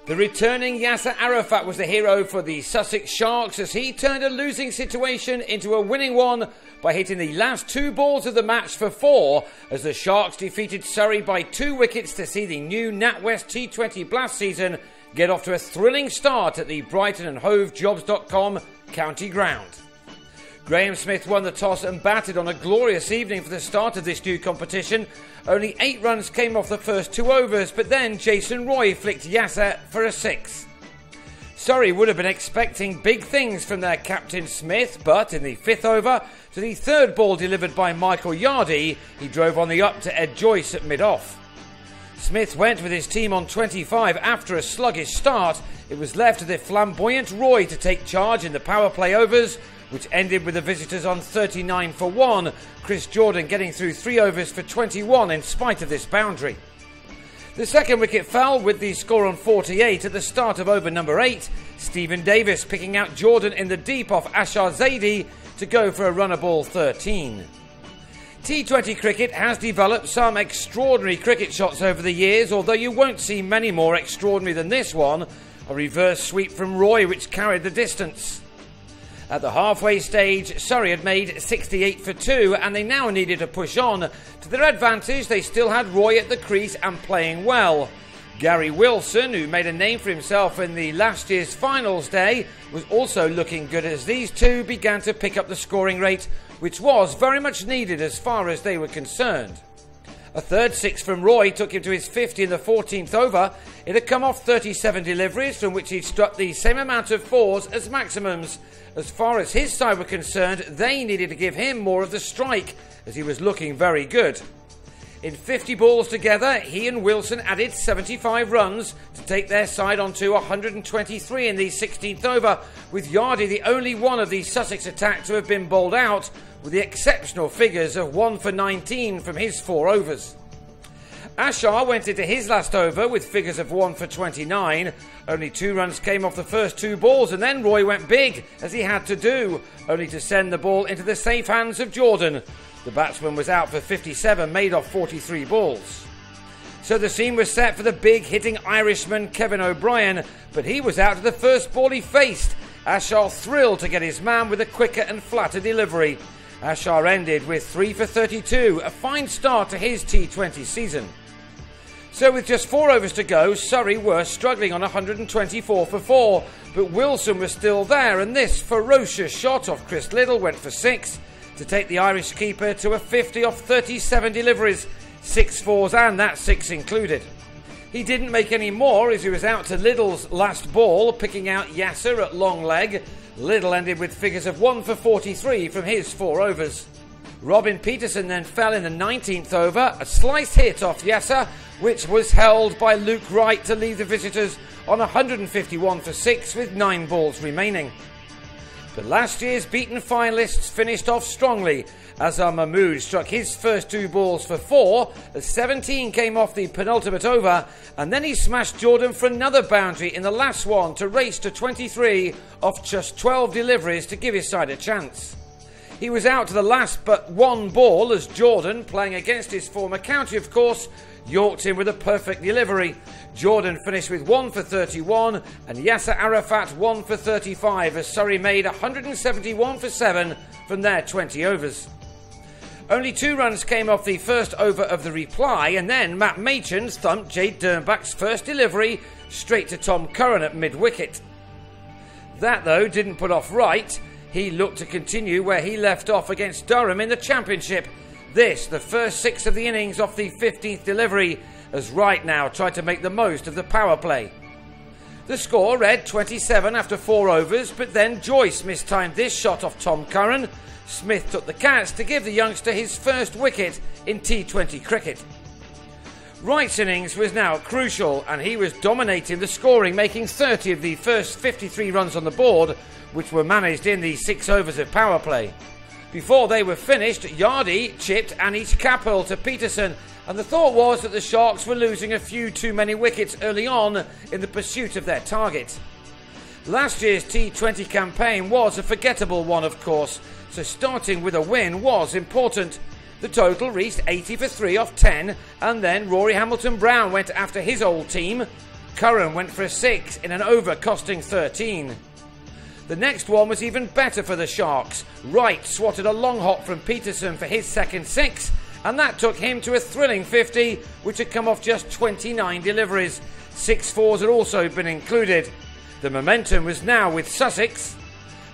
The returning Yasir Arafat was the hero for the Sussex Sharks as he turned a losing situation into a winning one by hitting the last 2 balls of the match for 4 as the Sharks defeated Surrey by 2 wickets to see the new NatWest T20 Blast season get off to a thrilling start at the Brighton and Hove Jobs.com county ground. Graham Smith won the toss and batted on a glorious evening for the start of this new competition. Only 8 runs came off the first 2 overs, but then Jason Roy flicked Yasir for a 6. Surrey would have been expecting big things from their captain Smith, but in the 5th over, to the 3rd ball delivered by Michael Yardy, he drove on the up to Ed Joyce at mid-off. Smith went with his team on 25 after a sluggish start. It was left to the flamboyant Roy to take charge in the power play overs, which ended with the visitors on 39 for 1, Chris Jordan getting through 3 overs for 21 in spite of this boundary. The second wicket fell with the score on 48 at the start of over number 8, Stephen Davis picking out Jordan in the deep off Ashar Zaidi to go for a run of ball 13. T20 cricket has developed some extraordinary cricket shots over the years, although you won't see many more extraordinary than this one, a reverse sweep from Roy which carried the distance. At the halfway stage, Surrey had made 68 for 2 and they now needed to push on. To their advantage, they still had Roy at the crease and playing well. Gary Wilson, who made a name for himself in the last year's finals day, was also looking good as these two began to pick up the scoring rate, which was very much needed as far as they were concerned. A third 6 from Roy took him to his 50 in the 14th over. It had come off 37 deliveries from which he'd struck the same amount of 4s as maximums. As far as his side were concerned, they needed to give him more of the strike as he was looking very good. In 50 balls together, he and Wilson added 75 runs to take their side onto 123 in the 16th over, with Yardy the only one of the Sussex attack to have been bowled out, with the exceptional figures of 1 for 19 from his 4 overs. Ashar went into his last over with figures of 1 for 29. Only 2 runs came off the first 2 balls and then Roy went big, as he had to do, only to send the ball into the safe hands of Jordan. The batsman was out for 57, made off 43 balls. So the scene was set for the big hitting Irishman Kevin O'Brien, but he was out to the first ball he faced. Ashar thrilled to get his man with a quicker and flatter delivery. Ashar ended with 3 for 32, a fine start to his T20 season. So with just 4 overs to go, Surrey were struggling on 124 for 4, but Wilson was still there and this ferocious shot off Chris Liddle went for 6 to take the Irish keeper to a 50 off 37 deliveries, 6 4s and that 6 included. He didn't make any more as he was out to Liddle's last ball, picking out Yasir at long leg. Liddle ended with figures of 1 for 43 from his 4 overs. Robin Peterson then fell in the 19th over, a slice hit off Yasir, which was held by Luke Wright to leave the visitors on 151 for 6 with 9 balls remaining. But last year's beaten finalists finished off strongly. Azhar Mahmood struck his first 2 balls for 4 as 17 came off the penultimate over, and then he smashed Jordan for another boundary in the last one to race to 23 off just 12 deliveries to give his side a chance. He was out to the last but 1 ball as Jordan, playing against his former county of course, yorked him with a perfect delivery. Jordan finished with 1 for 31 and Yasir Arafat 1 for 35 as Surrey made 171 for 7 from their 20 overs. Only 2 runs came off the first over of the reply and then Matt Machin thumped Jade Dernbach's first delivery straight to Tom Curran at mid-wicket. That though didn't put off Wright. He looked to continue where he left off against Durham in the Championship. This, the first 6 of the innings off the 15th delivery, as Wright now tried to make the most of the power play. The score read 27 after 4 overs, but then Joyce mistimed this shot off Tom Curran. Smith took the catch to give the youngster his first wicket in T20 cricket. Wright's innings was now crucial, and he was dominating the scoring, making 30 of the first 53 runs on the board, which were managed in the 6 overs of power play. Before they were finished, Yardy chipped Anish Kapil to Peterson, and the thought was that the Sharks were losing a few too many wickets early on in the pursuit of their target. Last year's T20 campaign was a forgettable one, of course, so starting with a win was important. The total reached 80 for 3 off 10, and then Rory Hamilton-Brown went after his old team. Curran went for a 6 in an over costing 13. The next one was even better for the Sharks. Wright swatted a long hop from Peterson for his second 6, and that took him to a thrilling 50, which had come off just 29 deliveries. 6 4s had also been included. The momentum was now with Sussex,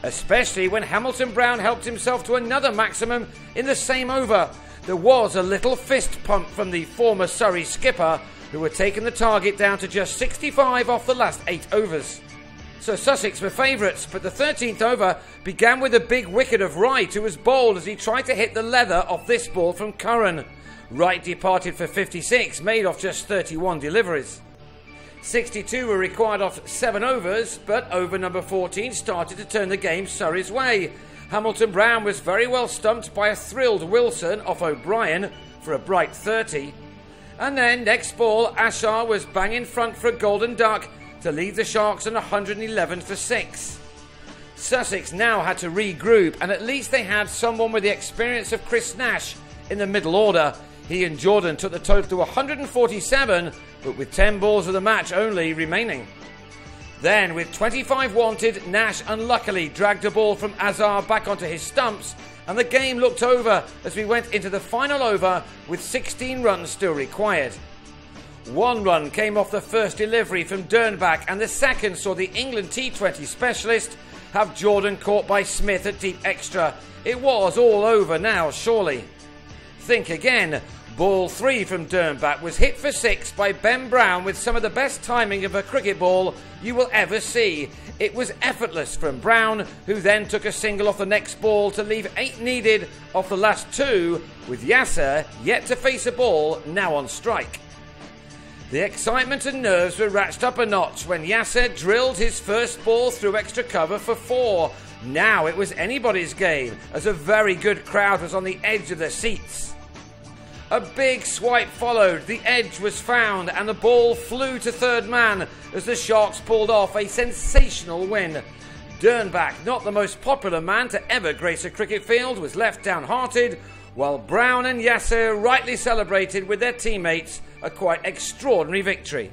especially when Hamilton Brown helped himself to another maximum in the same over. There was a little fist pump from the former Surrey skipper, who had taken the target down to just 65 off the last 8 overs. So Sussex were favourites, but the 13th over began with a big wicket of Wright, who was bowled as he tried to hit the leather off this ball from Curran. Wright departed for 56, made off just 31 deliveries. 62 were required off 7 overs, but over number 14 started to turn the game Surrey's way. Hamilton Brown was very well stumped by a thrilled Wilson off O'Brien for a bright 30. And then next ball, Ashar was bang in front for a golden duck to lead the Sharks on 111 for 6. Sussex now had to regroup, and at least they had someone with the experience of Chris Nash in the middle order. He and Jordan took the total to 147, but with 10 balls of the match only remaining. Then, with 25 wanted, Nash unluckily dragged a ball from Azhar back onto his stumps, and the game looked over as we went into the final over with 16 runs still required. 1 run came off the first delivery from Dernbach, and the second saw the England T20 specialist have Jordan caught by Smith at deep extra. It was all over now, surely. Think again. Ball 3 from Dernbach was hit for 6 by Ben Brown with some of the best timing of a cricket ball you will ever see. It was effortless from Brown, who then took a single off the next ball to leave 8 needed off the last 2, with Yasir yet to face a ball now on strike. The excitement and nerves were ratcheted up a notch when Yasir drilled his first ball through extra cover for 4. Now it was anybody's game, as a very good crowd was on the edge of their seats. A big swipe followed, the edge was found, and the ball flew to third man as the Sharks pulled off a sensational win. Dernbach, not the most popular man to ever grace a cricket field, was left downhearted, while Brown and Yasir rightly celebrated with their teammates a quite extraordinary victory.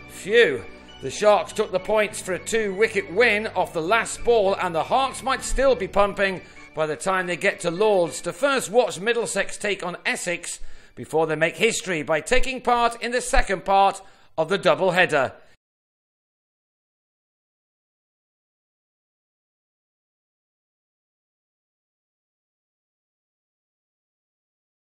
Phew, the Sharks took the points for a 2-wicket win off the last ball, and the Hawks might still be pumping by the time they get to Lords to first watch Middlesex take on Essex before they make history by taking part in the second part of the double-header.